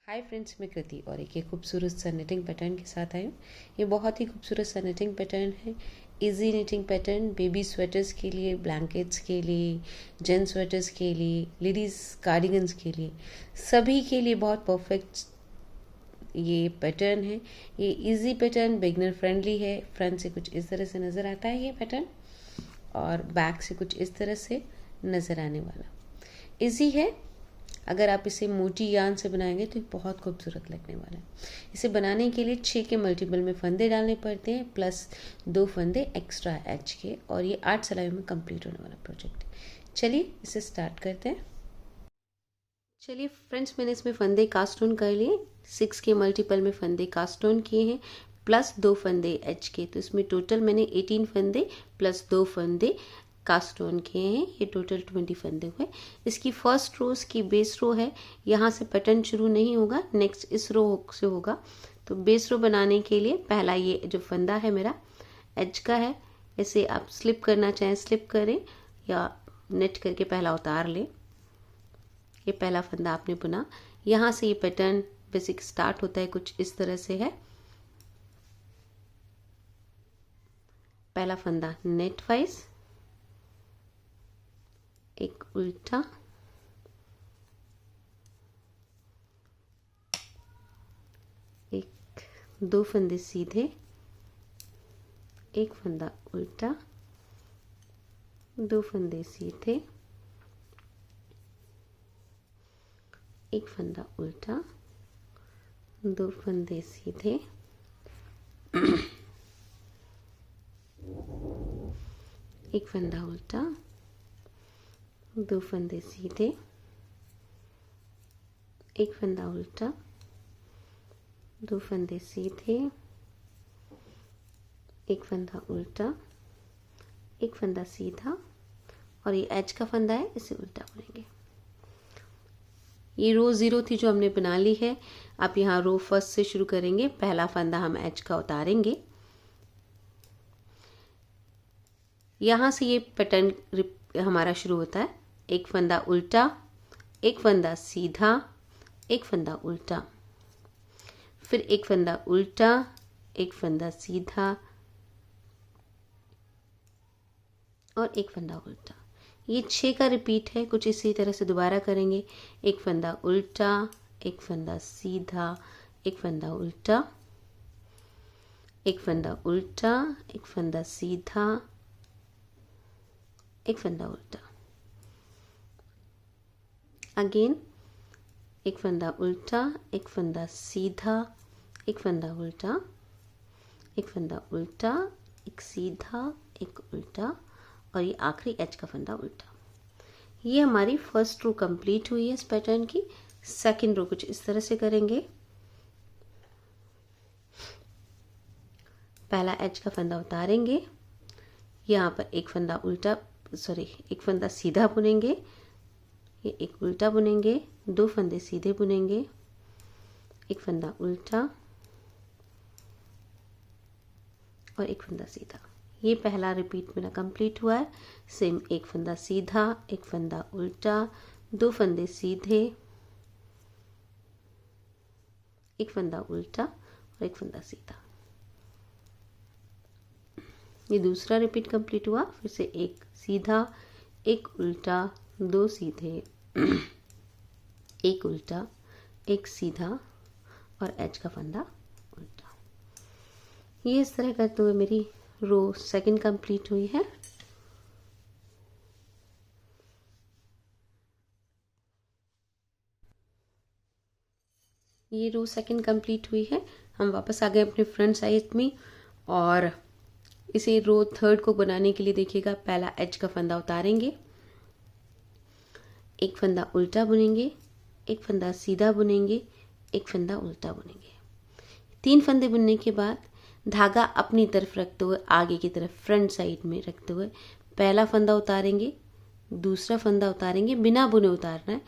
Hi friends, मैं कृति और एक खूबसूरत सा निटिंग पैटर्न के साथ आई हूँ। ये बहुत ही खूबसूरत सा निटिंग पैटर्न है। Easy knitting pattern baby sweaters के लिए, ब्लैंकेट्स के लिए, जेंट्स स्वेटर्स के लिए, लेडीज़ कार्डिगन्स के लिए, सभी के लिए बहुत परफेक्ट ये पैटर्न है। ये इजी पैटर्न बिगनर फ्रेंडली है। फ्रंट से कुछ इस तरह से नज़र आता है ये पैटर्न और बैक से कुछ इस तरह से नज़र आने वाला। इजी है। अगर आप इसे मोटी यान से बनाएंगे तो बहुत खूबसूरत लगने वाला है। इसे बनाने के लिए 6 के मल्टीपल में फंदे डालने पड़ते हैं प्लस 2 फंदे एक्स्ट्रा एच के, और ये 8 सिलाई में कंप्लीट होने वाला प्रोजेक्ट है। चलिए इसे स्टार्ट करते हैं। चलिए फ्रेंड्स, मैंने इसमें फंदे कास्ट ऑन कर लिए। 6 के मल्टीपल में फंदे कास्ट ऑन किए हैं प्लस 2 फंदे एच के, तो इसमें टोटल मैंने 18 फंदे प्लस 2 फंदे कास्ट ऑन किए हैं। ये टोटल 20 फंदे हुए। इसकी फर्स्ट रो की बेस रो है, यहाँ से पैटर्न शुरू नहीं होगा, नेक्स्ट इस रो से होगा। तो बेस रो बनाने के लिए पहला ये जो फंदा है मेरा एज का है, इसे आप स्लिप करना चाहें स्लिप करें या नेट करके पहला उतार लें। ये पहला फंदा आपने बुना। यहाँ से ये पैटर्न बेसिक स्टार्ट होता है, कुछ इस तरह से है। पहला फंदा नेट वाइज, एक उल्टा, एक 2 फंदे सीधे, एक फंदा उल्टा, 2 फंदे सीधे, एक फंदा उल्टा, 2 फंदे सीधे, एक फंदा उल्टा, 2 फंदे सीधे, एक फंदा उल्टा, 2 फंदे सीधे, एक फंदा उल्टा, एक फंदा सीधा, और ये एज का फंदा है, इसे उल्टा बुनेंगे। ये रो 0 थी जो हमने बना ली है। आप यहाँ रो फर्स्ट से शुरू करेंगे। पहला फंदा हम एज का उतारेंगे। यहाँ से ये पैटर्न हमारा शुरू होता है। एक फंदा उल्टा, एक फंदा सीधा, एक फंदा उल्टा, फिर एक फंदा उल्टा, एक फंदा सीधा और एक फंदा उल्टा। ये 6 का रिपीट है। कुछ इसी तरह से दोबारा करेंगे। एक फंदा उल्टा, एक फंदा सीधा, एक फंदा उल्टा, एक फंदा उल्टा, एक फंदा सीधा, एक फंदा उल्टा। अगेन एक फंदा उल्टा, एक फंदा सीधा, एक फंदा उल्टा, एक फंदा उल्टा, एक सीधा, एक उल्टा, और ये आखिरी एच का फंदा उल्टा। ये हमारी फर्स्ट रो कंप्लीट हुई है इस पैटर्न की। सेकंड रो कुछ इस तरह से करेंगे। पहला एच का फंदा उतारेंगे। यहाँ पर एक फंदा उल्टा एक फंदा सीधा बुनेंगे, ये एक उल्टा बुनेंगे, 2 फंदे सीधे बुनेंगे, एक फंदा उल्टा और एक फंदा सीधा। ये पहला रिपीट मेरा कंप्लीट हुआ है। सेम एक फंदा सीधा, एक फंदा उल्टा, 2 फंदे सीधे, एक फंदा उल्टा और एक फंदा सीधा। ये दूसरा रिपीट कंप्लीट हुआ। फिर से एक सीधा, एक उल्टा, 2 सीधे, एक उल्टा, एक सीधा और एच का फंदा उल्टा। ये इस तरह करते हुए मेरी रो सेकंड कंप्लीट हुई है। ये रो सेकंड कंप्लीट हुई है। हम वापस आ गए अपने फ्रंट साइड में और इसे रो थर्ड को बनाने के लिए देखिएगा, पहला एच का फंदा उतारेंगे, एक फंदा उल्टा बुनेंगे, एक फंदा सीधा बुनेंगे, एक फंदा उल्टा बुनेंगे। 3 फंदे बुनने के बाद धागा अपनी तरफ रखते हुए आगे की तरफ फ्रंट साइड में रखते हुए पहला फंदा उतारेंगे, दूसरा फंदा उतारेंगे, बिना बुने उतारना है,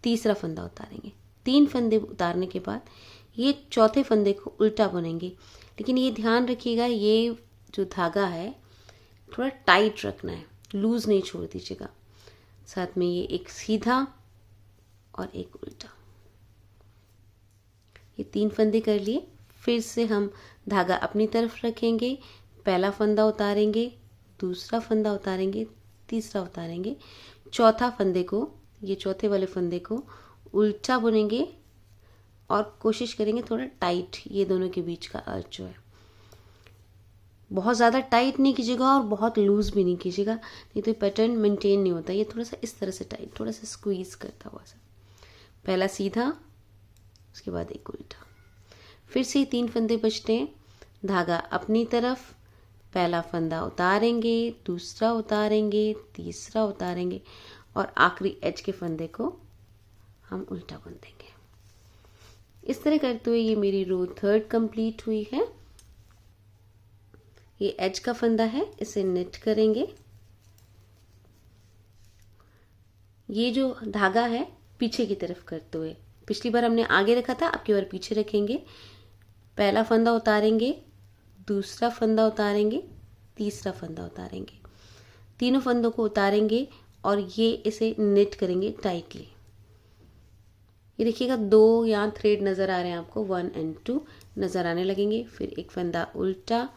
तीसरा फंदा उतारेंगे। 3 फंदे उतारने के बाद ये चौथे फंदे को उल्टा बुनेंगे। लेकिन ये ध्यान रखिएगा, ये जो धागा है थोड़ा टाइट रखना है, लूज नहीं छोड़ दीजिएगा। साथ में ये एक सीधा और एक उल्टा। 3 फंदे कर लिए। फिर से हम धागा अपनी तरफ रखेंगे, पहला फंदा उतारेंगे, दूसरा फंदा उतारेंगे, तीसरा उतारेंगे, चौथा फंदे को, ये चौथे वाले फंदे को उल्टा बुनेंगे और कोशिश करेंगे थोड़ा टाइट, ये दोनों के बीच का अर्थ जो है बहुत ज़्यादा टाइट नहीं कीजिएगा और बहुत लूज भी नहीं कीजिएगा, नहीं तो पैटर्न मेंटेन नहीं होता। ये थोड़ा सा इस तरह से टाइट, थोड़ा सा स्क्वीज करता हुआ सा, पहला सीधा, उसके बाद एक उल्टा। फिर से 3 फंदे बचते हैं, धागा अपनी तरफ, पहला फंदा उतारेंगे, दूसरा उतारेंगे, तीसरा उतारेंगे और आखिरी एज के फंदे को हम उल्टा बुन देंगे। इस तरह करते हुए ये मेरी रो 3 कंप्लीट हुई है। ये एज का फंदा है, इसे नेट करेंगे। ये जो धागा है पीछे की तरफ करते हुए, पिछली बार हमने आगे रखा था, अब की बार पीछे रखेंगे। पहला फंदा उतारेंगे, दूसरा फंदा उतारेंगे, तीसरा फंदा उतारेंगे, तीनों फंदों को उतारेंगे और ये इसे नेट करेंगे टाइटली। ये देखिएगा 2 यहाँ थ्रेड नज़र आ रहे हैं आपको, 1 और 2 नज़र आने लगेंगे। फिर एक फंदा उल्टा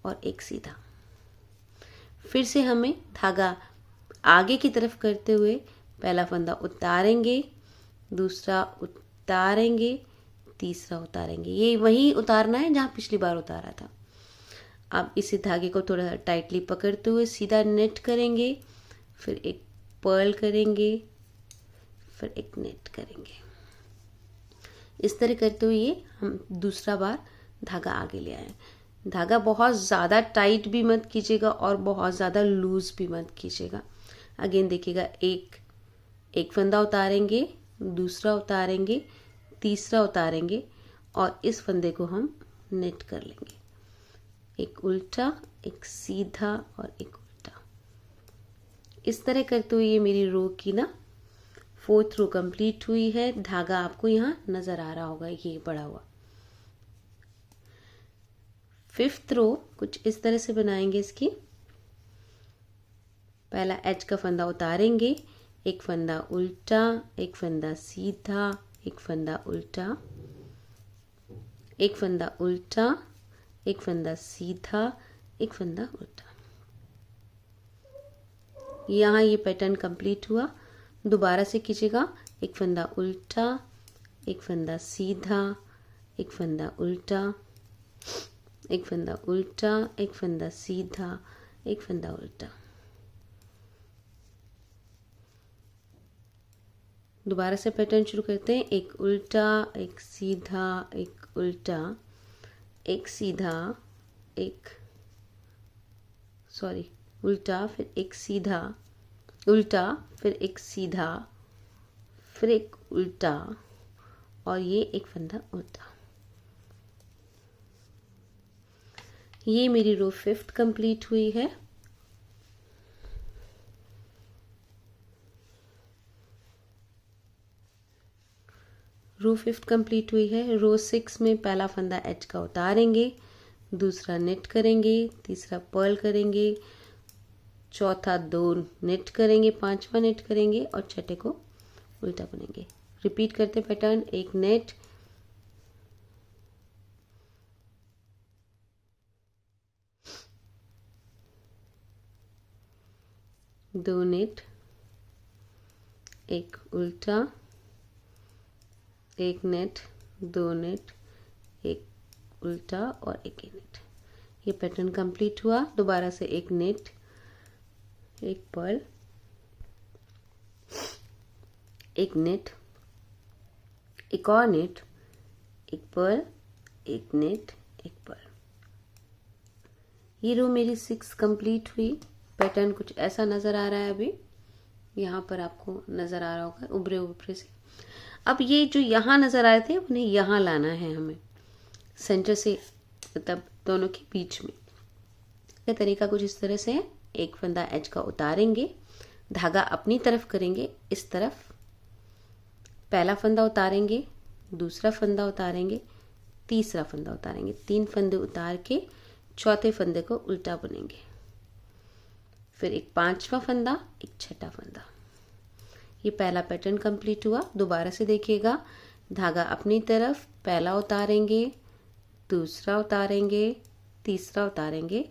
और एक सीधा। फिर से हमें धागा आगे की तरफ करते हुए पहला फंदा उतारेंगे, दूसरा उतारेंगे, तीसरा उतारेंगे। ये वही उतारना है जहाँ पिछली बार उतारा था। अब इसी धागे को थोड़ा सा टाइटली पकड़ते हुए सीधा नेट करेंगे, फिर एक पर्ल करेंगे, फिर एक नेट करेंगे। इस तरह करते हुए ये हम दूसरा बार धागा आगे ले आए। धागा बहुत ज़्यादा टाइट भी मत कीजिएगा और बहुत ज़्यादा लूज भी मत कीजिएगा। अगेन देखिएगा, एक फंदा उतारेंगे, दूसरा उतारेंगे, तीसरा उतारेंगे और इस फंदे को हम नेट कर लेंगे। एक उल्टा, एक सीधा और एक उल्टा। इस तरह करते हुए ये मेरी रो की ना 4th रो कंप्लीट हुई है। धागा आपको यहाँ नजर आ रहा होगा, ये बड़ा हुआ। 5th रो कुछ इस तरह से बनाएंगे इसकी। पहला एज का फंदा उतारेंगे, एक फंदा उल्टा, एक फंदा सीधा, एक फंदा उल्टा, एक फंदा उल्टा, एक फंदा सीधा, एक फंदा उल्टा। यहाँ ये पैटर्न कंप्लीट हुआ। दोबारा से कीजिएगा, एक फंदा उल्टा, एक फंदा सीधा, एक फंदा उल्टा, एक फंदा उल्टा, एक फंदा सीधा, एक फंदा उल्टा। दोबारा से पैटर्न शुरू करते हैं। एक उल्टा, एक सीधा, एक उल्टा, एक सीधा, उल्टा, फिर एक सीधा, उल्टा, फिर एक सीधा, फिर एक उल्टा और ये एक फंदा उल्टा। ये मेरी रो 5th कंप्लीट हुई है। रो 5th कंप्लीट हुई है। रो 6 में पहला फंदा एज का उतारेंगे, दूसरा नेट करेंगे, तीसरा पर्ल करेंगे, चौथा 2 नेट करेंगे, 5वां नेट करेंगे और छठे को उल्टा बुनेंगे। रिपीट करते पैटर्न, एक नेट, दो नेट, एक उल्टा, एक नेट, 2 नेट, एक उल्टा और एक नेट। ये पैटर्न कंप्लीट हुआ। दोबारा से एक नेट, एक पर्ल, एक नेट, एक और नेट, एक पर्ल, एक नेट, एक पर्ल। ये रो मेरी 6 कंप्लीट हुई। पैटर्न कुछ ऐसा नजर आ रहा है। अभी यहाँ पर आपको नजर आ रहा होगा उभरे उभरे से। अब ये जो यहाँ नजर आ रहे थे उन्हें यहाँ लाना है हमें, सेंटर से, मतलब दोनों के बीच में। का तरीका कुछ इस तरह से है। एक फंदा एज का उतारेंगे, धागा अपनी तरफ करेंगे, इस तरफ पहला फंदा उतारेंगे, दूसरा फंदा उतारेंगे, तीसरा फंदा उतारेंगे, 3 फंदे उतार के चौथे फंदे को उल्टा बुनेंगे, फिर एक 5वां फंदा, एक 6ठा फंदा। ये पहला पैटर्न कंप्लीट हुआ। दोबारा से देखिएगा, धागा अपनी तरफ, पहला उतारेंगे, दूसरा उतारेंगे, तीसरा उतारेंगे,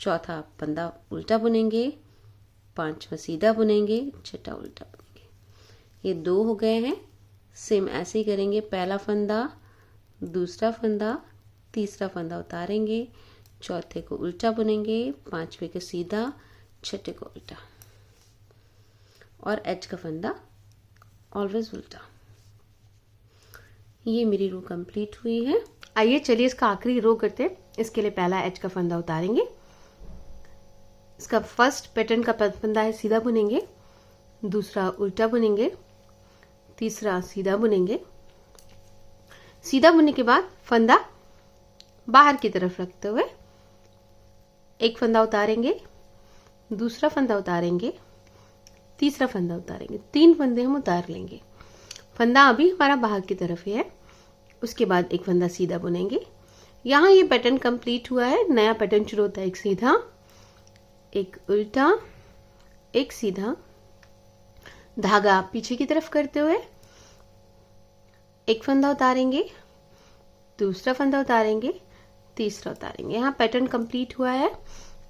चौथा फंदा उल्टा बुनेंगे, पांचवा सीधा बुनेंगे, छठा उल्टा बुनेंगे। ये 2 हो गए हैं। सेम ऐसे ही करेंगे, पहला फंदा, दूसरा फंदा, तीसरा फंदा उतारेंगे, चौथे को उल्टा बुनेंगे, पांचवे को सीधा, छठे को उल्टा और एज का फंदा ऑलवेज उल्टा। ये मेरी रो कंप्लीट हुई है। आइए चलिए इसका आखिरी रो करते हैं। इसके लिए पहला एज का फंदा उतारेंगे, इसका फर्स्ट पैटर्न का फंदा है सीधा बुनेंगे, दूसरा उल्टा बुनेंगे, तीसरा सीधा बुनेंगे। सीधा बुनने के बाद फंदा बाहर की तरफ रखते हुए एक फंदा उतारेंगे, दूसरा फंदा उतारेंगे, तीसरा फंदा उतारेंगे। 3 फंदे हम उतार लेंगे। फंदा अभी हमारा बाहर की तरफ ही है। उसके बाद एक फंदा सीधा बुनेंगे। यहाँ ये पैटर्न कंप्लीट हुआ है। नया पैटर्न शुरू होता है, एक सीधा, एक उल्टा, एक सीधा, धागा पीछे की तरफ करते हुए एक फंदा उतारेंगे, दूसरा फंदा उतारेंगे, तीसरा उतारेंगे। यहाँ पैटर्न कंप्लीट हुआ है।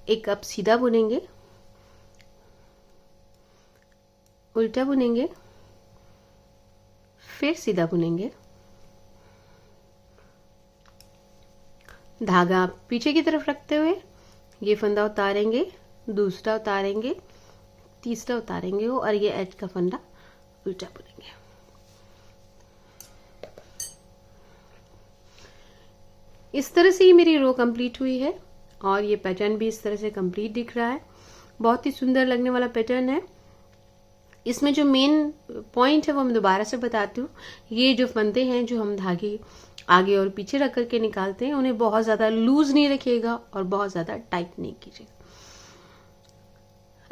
एक अब सीधा बुनेंगे, उल्टा बुनेंगे, फिर सीधा बुनेंगे, धागा पीछे की तरफ रखते हुए ये फंदा उतारेंगे, दूसरा उतारेंगे, तीसरा उतारेंगे और ये एज का फंदा उल्टा बुनेंगे। इस तरह से ही मेरी रो कंप्लीट हुई है और ये पैटर्न भी इस तरह से कंप्लीट दिख रहा है। बहुत ही सुंदर लगने वाला पैटर्न है। इसमें जो मेन पॉइंट है वो मैं दोबारा से बताती हूँ। ये जो फंदे हैं जो हम धागे आगे और पीछे रख करके निकालते हैं, उन्हें बहुत ज़्यादा लूज नहीं रखिएगा और बहुत ज़्यादा टाइट नहीं कीजिएगा।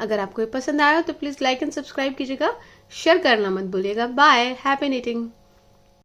अगर आपको ये पसंद आया तो प्लीज़ लाइक एंड सब्सक्राइब कीजिएगा, शेयर करना मत भूलिएगा। Bye, happy knitting.